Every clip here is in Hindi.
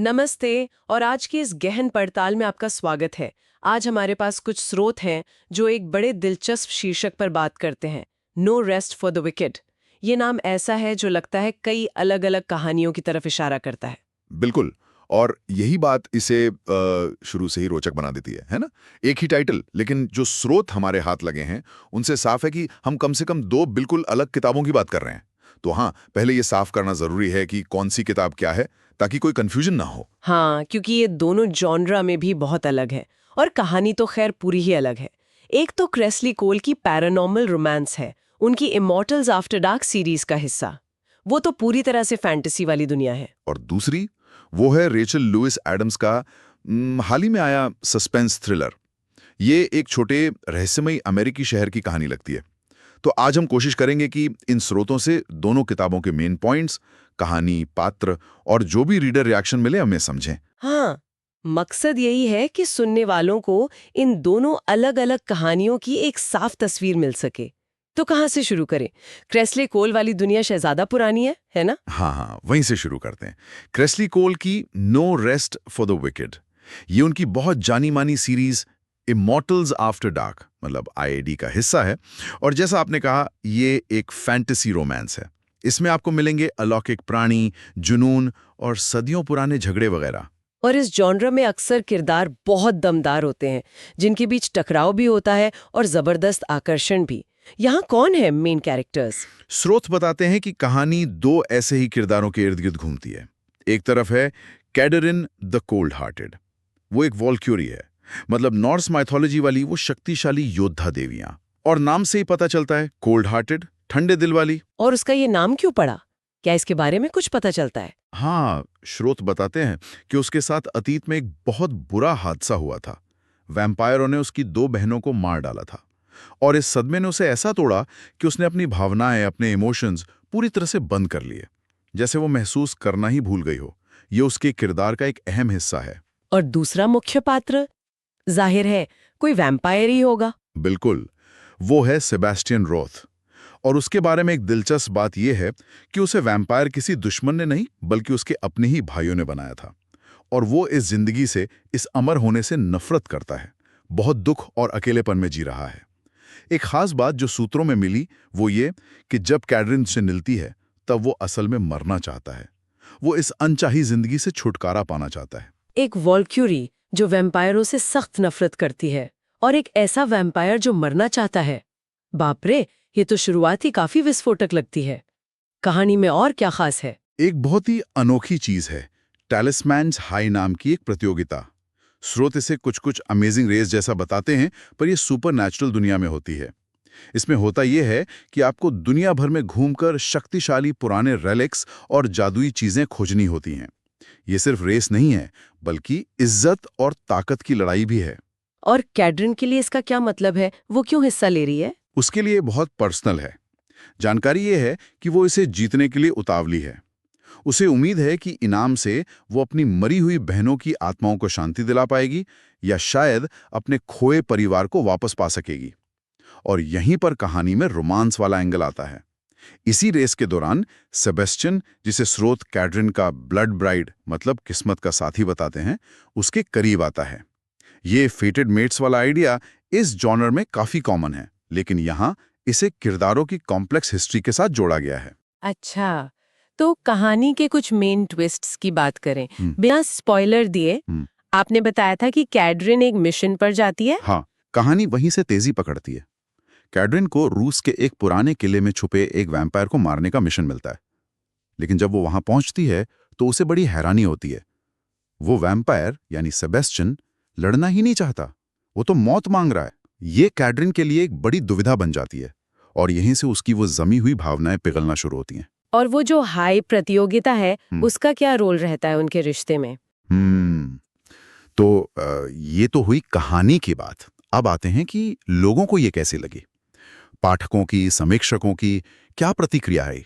नमस्ते। और आज की इस गहन पड़ताल में आपका स्वागत है। आज हमारे पास कुछ स्रोत हैं जो एक बड़े दिलचस्प शीर्षक पर बात करते हैं, no rest for the wicked. ये नाम ऐसा है जो लगता है कई अलग अलग कहानियों की तरफ इशारा करता है। बिल्कुल। और यही बात इसे शुरू से ही रोचक बना देती है ना? एक ही टाइटल, लेकिन जो स्रोत हमारे हाथ लगे हैं उनसे साफ है कि हम कम से कम दो बिल्कुल अलग किताबों की बात कर रहे हैं। तो हाँ, पहले ये साफ करना जरूरी है कि कौन सी किताब क्या है, ताकि कोई कंफ्यूजन ना हो। हाँ, क्योंकि ये दोनों जॉनरा में भी बहुत अलग है और कहानी तो खैर पूरी ही अलग है। एक तो क्रेसली कोल की पैरानॉर्मल रोमांस है, उनकी इमॉर्टल्स आफ्टर डार्क सीरीज का हिस्सा। वो तो पूरी तरह से फैंटेसी वाली दुनिया है। और दूसरी वो है रेचल लुइस एडम्स का हाल ही में आया सस्पेंस थ्रिलर। ये एक छोटे रहस्यमयी अमेरिकी शहर की कहानी लगती है। तो आज हम कोशिश करेंगे कि इन स्रोतों से दोनों किताबों के मेन पॉइंट्स, कहानी, पात्र और जो भी रीडर रिएक्शन मिले हमें समझें। हाँ, मकसद यही है कि सुनने वालों को इन दोनों अलग-अलग कहानियों की एक साफ तस्वीर मिल सके। तो कहाँ से शुरू करें? क्रेसले कोल वाली दुनिया शायद ज्यादा पुरानी है ना? हाँ हाँ, वहीं से शुरू करते हैं। क्रेसली कोल की no rest for the wicked, ये उनकी बहुत जानी मानी सीरीज इमॉर्टल्स आफ्टर डार्क मतलब आईएडी का हिस्सा है। और जैसा आपने कहा, ये एक फैंटेसी रोमांस है। इसमें आपको मिलेंगे अलौकिक प्राणी, जुनून और सदियों पुराने झगड़े वगैरह। और इस जॉनर में अक्सर किरदार बहुत दमदार होते हैं, जिनके बीच टकराव भी होता है और जबरदस्त आकर्षण भी। यहाँ कौन है मेन कैरेक्टर्स? स्रोत बताते हैं कि कहानी दो ऐसे ही किरदारों के इर्द गिर्द घूमती है। एक तरफ है कैडरिन द कोल्ड हार्टेड। वो एक वॉल्क्यूरी है, मतलब नॉर्स माइथोलॉजी वाली वो शक्तिशाली योद्धा देवियां। और नाम से ही पता चलता है, कोल्ड हार्टेड, ठंडे दिल वाली। और उसका ये नाम क्यों पड़ा? क्या इसके बारे में कुछ पता चलता है? हाँ, स्रोत बताते हैं कि उसके साथ अतीत में एक बहुत बुरा हादसा हुआ था। वैम्पायरों ने उसकी दो बहनों को मार डाला था और इस सदमे ने उसे ऐसा तोड़ा कि उसने अपनी भावनाएं, अपने इमोशंस पूरी तरह से बंद कर लिए, जैसे वो महसूस करना ही भूल गई हो। ये उसके किरदार का एक अहम हिस्सा है। और दूसरा मुख्य पात्र जाहिर है कोई वैम्पायर ही होगा। बिल्कुल, वो है सेबेस्टियन रोथ। और उसके बारे में एक दिलचस्प बात यह है कि उसे वैम्पायर किसी दुश्मन ने नहीं, बल्कि उसके अपने ही भाइयों ने बनाया था। और वो इस जिंदगी से, इस अमर होने से नफरत करता है, बहुत दुख और अकेलेपन में जी रहा है। एक खास बात जो सूत्रों में मिली वो ये कि जब कैडरिन से मिलती है, तब वो असल में मरना चाहता है। वो इस अनचाही जिंदगी से छुटकारा पाना चाहता है। एक वॉल्क्यूरी जो वैम्पायरों से सख्त नफरत करती है और एक ऐसा वैम्पायर जो मरना चाहता है। बाप रे, ये तो शुरुआत ही काफी विस्फोटक लगती है। कहानी में और क्या खास है? एक बहुत ही अनोखी चीज है टैलिस्मैन्स हाई नाम की एक प्रतियोगिता। स्रोत इसे कुछ कुछ अमेजिंग रेस जैसा बताते हैं, पर यह सुपर नेचुरल दुनिया में होती है। इसमें होता यह है कि आपको दुनिया भर में घूमकर शक्तिशाली पुराने रेलिक्स और जादुई चीजें खोजनी होती हैं। ये सिर्फ रेस नहीं है, बल्कि इज्जत और ताकत की लड़ाई भी है। और कैडरिन के लिए इसका क्या मतलब है? वो क्यों हिस्सा ले रही है? उसके लिए बहुत पर्सनल है। जानकारी ये है कि वो इसे जीतने के लिए उतावली है। उसे उम्मीद है कि इनाम से वो अपनी मरी हुई बहनों की आत्माओं को शांति दिला पाएगी, या शायद अपने खोए परिवार को वापस पा सकेगी। और यहीं पर कहानी में रोमांस वाला एंगल आता है। इसी रेस के दौरान सेबेस्टियन, जिसे स्रोत कैडरिन का ब्लड ब्राइड मतलब किस्मत का साथी बताते हैं, उसके करीब आता है। ये फेटेड मेट्स वाला आइडिया इस जॉनर में काफी कॉमन है, लेकिन यहाँ इसे किरदारों की कॉम्प्लेक्स हिस्ट्री के साथ जोड़ा गया है। अच्छा, तो कहानी के कुछ मेन ट्विस्ट्स की बात करें बिना स्पॉइलर दिए। आपने बताया था कि कैडरिन एक मिशन पर जाती है। हाँ, कहानी वहीं से तेजी पकड़ती है। कैडरिन को रूस के एक पुराने किले में छुपे एक वैम्पायर को मारने का मिशन मिलता है। लेकिन जब वो वहां पहुंचती है तो उसे बड़ी हैरानी होती है। वो वैम्पायर यानी सेबेस्टियन लड़ना ही नहीं चाहता, वो तो मौत मांग रहा है। ये कैडरिन के लिए एक बड़ी दुविधा बन जाती है और यहीं से उसकी वो जमी हुई भावनाएं पिघलना शुरू होती हैं। और वो जो हाई प्रतियोगिता है, उसका क्या रोल रहता है उनके रिश्ते में? तो ये तो हुई कहानी की बात। अब आते हैं कि लोगों को ये कैसे लगी। पाठकों की, समीक्षकों की क्या प्रतिक्रिया है?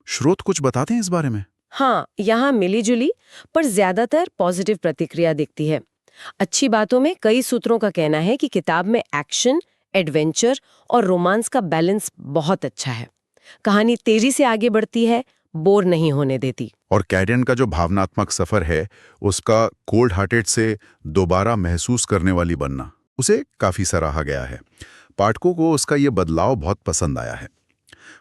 स्रोत कुछ बताते हैं इस बारे में? हाँ, यहाँ मिली-जुली पर ज्यादातर पॉजिटिव प्रतिक्रिया दिखती है। अच्छी बातों में कई सूत्रों का कहना है कि किताब में एक्शन, एडवेंचर और रोमांस का बैलेंस बहुत अच्छा है। कहानी तेजी से आगे बढ़ती है, बोर नहीं होने देती। और कैडियन का जो भावनात्मक सफर है, उसका कोल्ड हार्टेड से दोबारा महसूस करने वाली बनना, उसे काफी सराहा गया है। पाठकों को उसका ये बदलाव बहुत पसंद आया है।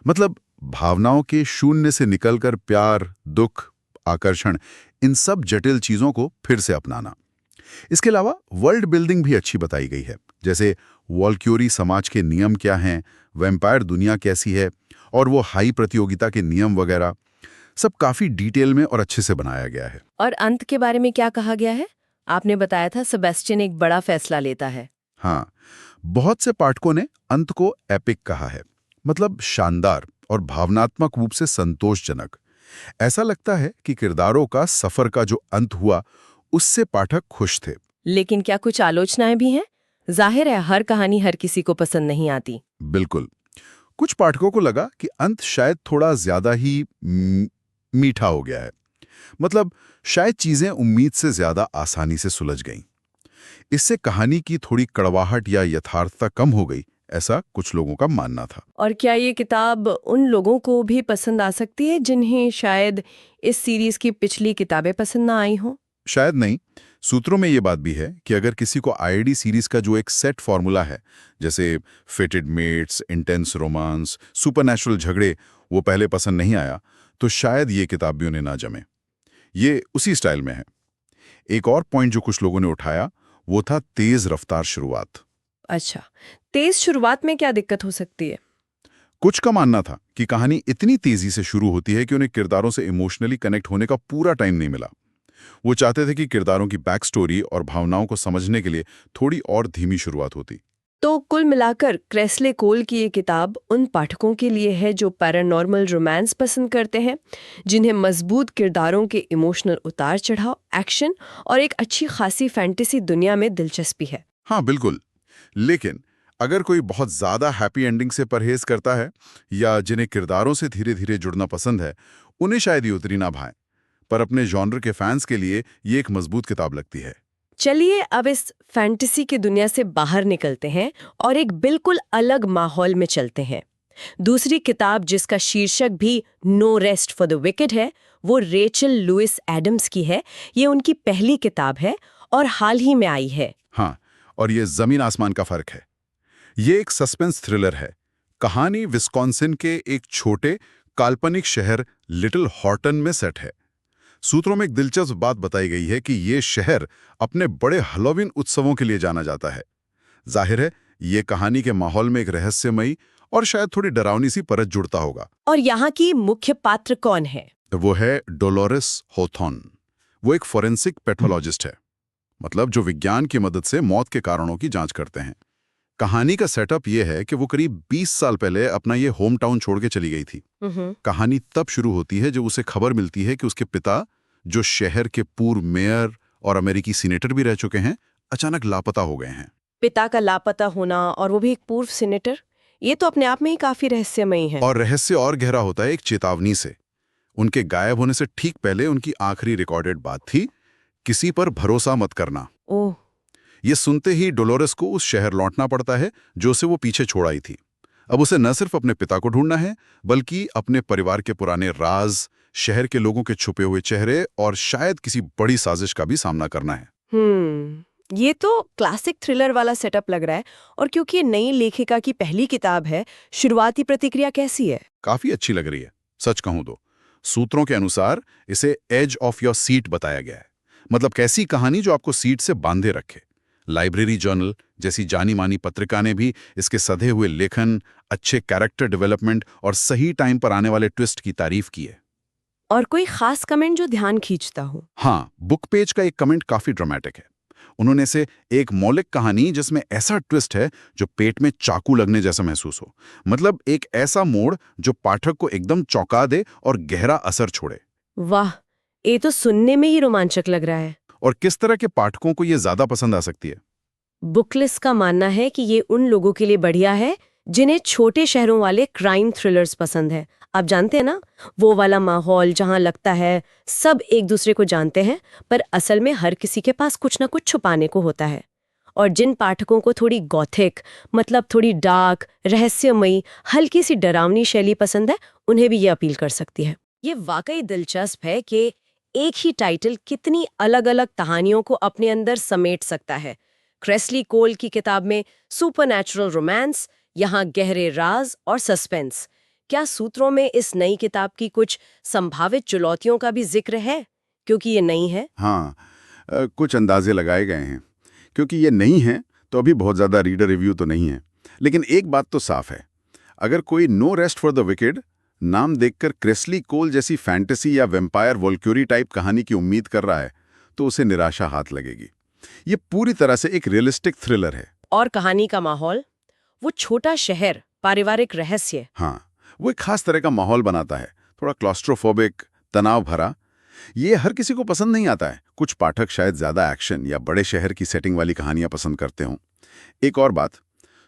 मतलब भावनाओं के शून्य से निकलकर प्यार, दुख, आकर्षण, इन सब जटिल चीजों को फिर से अपनाना। इसके अलावा वर्ल्ड बिल्डिंग भी अच्छी बताई गई है, जैसे वॉल्क्यूरी समाज के नियम क्या हैं, वैम्पायर दुनिया कैसी है, और वो हाई प्रतियोगिता के नियम वगैरह, सब काफी डिटेल में और अच्छे से बनाया गया है। और अंत के बारे में क्या कहा गया है? आपने बताया था सेबेस्टियन एक बड़ा फैसला लेता है। हाँ, बहुत से पाठकों ने अंत को एपिक कहा है, मतलब शानदार और भावनात्मक रूप से संतोषजनक। ऐसा लगता है कि किरदारों का सफर का जो अंत हुआ, उससे पाठक खुश थे। लेकिन क्या कुछ आलोचनाएं भी हैं? जाहिर है हर कहानी हर किसी को पसंद नहीं आती। बिल्कुल। कुछ पाठकों को लगा कि अंत शायद थोड़ा ज्यादा ही मीठा हो गया है। मतलब शायद चीजें उम्मीद से ज्यादा आसानी से सुलझ गईं। इससे कहानी की थोड़ी कड़वाहट या यथार्थता कम हो गई, ऐसा कुछ लोगों का मानना था। और क्या ये किताब उन लोगों को भी पसंद आ सकती है जिन्हें शायद इस सीरीज की पिछली किताबें पसंद ना आई हों? शायद नहीं। सूत्रों में ये बात भी है कि अगर किसी को आईआईडी सीरीज का जो एक सेट फॉर्मूला है, जैसे fated mates, intense romance, supernatural झगड़े, वो पहले पसंद नहीं आया, तो शायद ये किताब भी उन्हें ना जमे। ये उसी स्टाइल में है। एक और पॉइंट जो कुछ लोगों ने उठाया, वो था तेज रफ्तार शुरुआत। अच्छा, तेज शुरुआत में क्या दिक्कत हो सकती है? कुछ का मानना था कि कहानी इतनी तेजी से शुरू होती है कि उन्हें किरदारों से इमोशनली कनेक्ट होने का पूरा टाइम नहीं मिला। वो चाहते थे कि किरदारों की बैक स्टोरी और भावनाओं को समझने के लिए थोड़ी और धीमी शुरुआत होती। तो कुल मिलाकर क्रेसले कोल की ये किताब उन पाठकों के लिए है जो पैरानॉर्मल रोमांस पसंद करते हैं, जिन्हें मजबूत किरदारों के इमोशनल उतार चढ़ाव, एक्शन और एक अच्छी खासी फैंटेसी दुनिया में दिलचस्पी है। हाँ बिल्कुल। लेकिन अगर कोई बहुत ज्यादा हैप्पी एंडिंग से परहेज करता है, या जिन्हें किरदारों से धीरे धीरे जुड़ना पसंद है, उन्हें शायद ये उतरी ना भाए। पर अपने जॉनर के फैंस के लिए ये एक मजबूत किताब लगती है। चलिए अब इस फैंटेसी की दुनिया से बाहर निकलते हैं और एक बिल्कुल अलग माहौल में चलते हैं। दूसरी किताब, जिसका शीर्षक भी no rest for the wicked है, वो रेचल लुइस एडम्स की है। ये उनकी पहली किताब है और हाल ही में आई है। हाँ, और ये जमीन आसमान का फर्क है। ये एक सस्पेंस थ्रिलर है। कहानी विस्कॉन्सिन के एक छोटे काल्पनिक शहर लिटिल हॉर्टन में सेट है। सूत्रों में एक दिलचस्प बात बताई गई है कि ये शहर अपने बड़े हैलोवीन उत्सवों के लिए जाना जाता है। जाहिर है ये कहानी के माहौल में एक रहस्यमयी और शायद थोड़ी डरावनी सी परत जुड़ता होगा। और यहाँ की मुख्य पात्र कौन है? वो है डोलोरेस हॉथॉर्न। वो एक फोरेंसिक पैथोलॉजिस्ट है, मतलब जो विज्ञान की मदद से मौत के कारणों की जांच करते हैं। कहानी का सेटअप ये है कि वो करीब 20 साल पहले अपना ये होम टाउन छोड़ के चली गई थी। कहानी तब शुरू होती है जब उसे खबर मिलती है कि उसके पिता, जो शहर के पूर्व मेयर और अमेरिकी सीनेटर भी रह चुके हैं, अचानक लापता हो गए हैं। पिता का लापता होना, और वो भी एक पूर्व सीनेटर, ये तो अपने आप में ही काफी रहस्यमयी है। और रहस्य और गहरा होता है एक चेतावनी से। उनके गायब होने से ठीक पहले उनकी आखिरी रिकॉर्डेड बात थी, किसी पर भरोसा मत करना। ओह। ये सुनते ही डोलोरेस को उस शहर लौटना पड़ता है जो उसे वो पीछे छोड़ आई थी। अब उसे न सिर्फ अपने पिता को ढूंढना है, बल्कि अपने परिवार के पुराने राज, शहर के लोगों के छुपे हुए चेहरे और शायद किसी बड़ी साजिश का भी सामना करना है। ये तो क्लासिक थ्रिलर वाला सेटअप लग रहा है। और क्योंकि ये नई लेखिका की पहली किताब है, शुरुआती प्रतिक्रिया कैसी है? काफी अच्छी लग रही है, सच कहूं तो। सूत्रों के अनुसार इसे एज ऑफ योर सीट बताया गया है। मतलब कैसी कहानी जो आपको सीट से बांधे रखे। लाइब्रेरी जर्नल जैसी जानी मानी पत्रिका ने भी इसके सधे हुए लेखन, अच्छे कैरेक्टर डेवलपमेंट और सही टाइम पर आने वाले ट्विस्ट की तारीफ की है। और कोई खास कमेंट जो ध्यान खींचता हो? हाँ, बुक पेज का एक कमेंट काफी ड्रामेटिक है। उन्होंने से एक मौलिक कहानी जिसमें ऐसा ट्विस्ट है जो पेट में चाकू लगने जैसा महसूस हो। मतलब एक ऐसा मोड़ जो पाठक को एकदम चौंका दे और गहरा असर छोड़े। वाह, ये तो सुनने में ही रोमांचक लग रहा है। और किस तरह के पाठकों को ये ज्यादा पसंद आ सकती है? बुकलिस्ट का मानना है कि ये उन लोगों के लिए बढ़िया है जिन्हें छोटे शहरों वाले क्राइम थ्रिलर्स पसंद है। आप जानते हैं ना, वो वाला माहौल जहां लगता है सब एक दूसरे को जानते हैं, पर असल में हर किसी के पास कुछ ना कुछ छुपाने को होता है। और जिन पाठकों को थोड़ी गॉथिक, मतलब थोड़ी डार्क, रहस्यमयी, हल्की सी डरावनी शैली पसंद है, उन्हें भी ये अपील कर सकती है। ये वाकई दिलचस्प है कि एक ही टाइटल कितनी अलग-अलग कहानियों को अपने अंदर समेट सकता है। क्रेसली कोल की किताब में सुपरनैचुरल रोमांस, यहाँ गहरे राज और सस्पेंस। क्या सूत्रों में इस नई किताब की कुछ संभावित चुनौतियों का भी जिक्र है, क्योंकि ये नई है? हाँ, कुछ अंदाजे लगाए गए हैं। क्योंकि ये नहीं है तो अभी बहुत ज़्यादा रीडर रिव्यू तो नहीं है। लेकिन एक बात तो साफ है, अगर कोई no rest for the wicked नाम देखकर क्रेसली कोल जैसी फैंटेसी या वेम्पायर वॉल्क्यूरी टाइप कहानी की उम्मीद कर रहा है, तो उसे निराशा हाथ लगेगी। ये पूरी तरह से एक रियलिस्टिक थ्रिलर है। और कहानी का माहौल, वो छोटा शहर, पारिवारिक रहस्य। हाँ, वो एक खास तरह का माहौल बनाता है, थोड़ा क्लॉस्ट्रोफोबिक, तनाव भरा। ये हर किसी को पसंद नहीं आता है। कुछ पाठक शायद ज्यादा एक्शन या बड़े शहर की सेटिंग वाली कहानियां पसंद करते हों। एक और बात,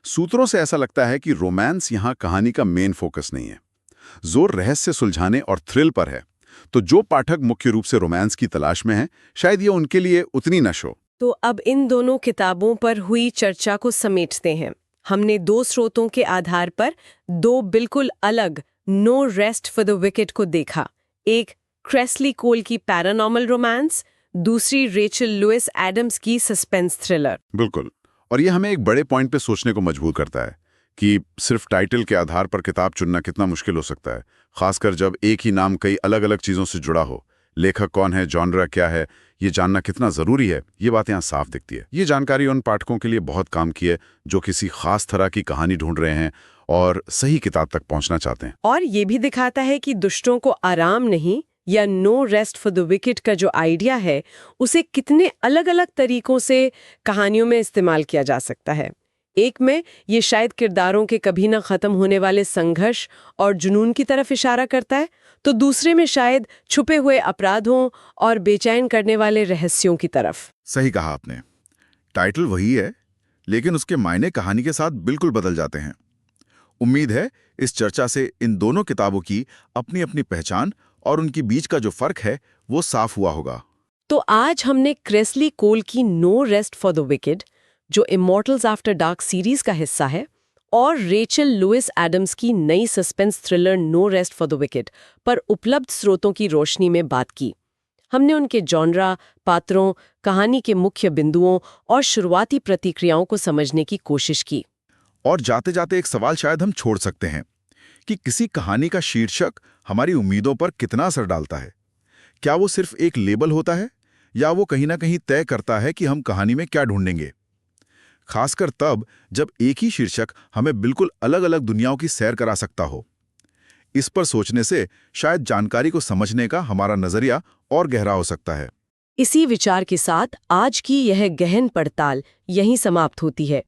सूत्रों से ऐसा लगता है कि रोमांस यहाँ कहानी का मेन फोकस नहीं है। जोर रहस्य सुलझाने और थ्रिल पर है। तो जो पाठक मुख्य रूप से रोमांस की तलाश में हैं, शायद ये उनके लिए उतनी नश हो। तो अब इन दोनों किताबों पर हुई चर्चा को समेटते हैं। हमने दो स्रोतों के आधार पर दो बिल्कुल अलग no rest for the wicked को देखा। एक क्रेसली कोल की पैरानॉर्मल रोमांस, दूसरी रेचल लुइस एडम्स की सस्पेंस थ्रिलर। बिल्कुल। और ये हमें एक बड़े पॉइंट पे सोचने को मजबूर करता है कि सिर्फ टाइटल के आधार पर किताब चुनना कितना मुश्किल हो सकता है, खासकर जब एक ही नाम कई अलग अलग चीज़ों से जुड़ा हो। लेखक कौन है, जॉनरा क्या है, ये जानना कितना ज़रूरी है, ये बात यहाँ साफ दिखती है। ये जानकारी उन पाठकों के लिए बहुत काम की है जो किसी खास तरह की कहानी ढूंढ रहे हैं और सही किताब तक पहुँचना चाहते हैं। और ये भी दिखाता है कि दुष्टों को आराम नहीं, या no rest for the wicked का जो आइडिया है, उसे कितने अलग अलग तरीकों से कहानियों में इस्तेमाल किया जा सकता है। एक में ये शायद किरदारों के कभी ना खत्म होने वाले संघर्ष और जुनून की तरफ इशारा करता है, तो दूसरे में शायद छुपे हुए अपराधों और बेचैन करने वाले रहस्यों की तरफ। सही कहा आपने। टाइटल वही है, लेकिन उसके मायने कहानी के साथ बिल्कुल बदल जाते हैं। उम्मीद है इस चर्चा से इन दोनों किताबों की अपनी अपनी पहचान और उनके बीच का जो फर्क है वो साफ हुआ होगा। तो आज हमने क्रेसली कोल की no rest for the wicked, जो इमॉर्टल्स आफ्टर डार्क सीरीज का हिस्सा है, और रेचल लुइस एडम्स की नई suspense thriller no rest for the wicked पर उपलब्ध स्रोतों की रोशनी में बात की। हमने उनके जॉनरा, पात्रों, कहानी के मुख्य बिंदुओं और शुरुआती प्रतिक्रियाओं को समझने की कोशिश की। और जाते जाते एक सवाल शायद हम छोड़ सकते हैं कि किसी कहानी का शीर्षक हमारी उम्मीदों पर कितना असर डालता है। क्या वो सिर्फ एक लेबल होता है, या वो कहीं ना कहीं तय करता है कि हम कहानी में क्या ढूंढेंगे, खासकर तब जब एक ही शीर्षक हमें बिल्कुल अलग अलग दुनियाओं की सैर करा सकता हो। इस पर सोचने से शायद जानकारी को समझने का हमारा नजरिया और गहरा हो सकता है। इसी विचार के साथ आज की यह गहन पड़ताल यहीं समाप्त होती है।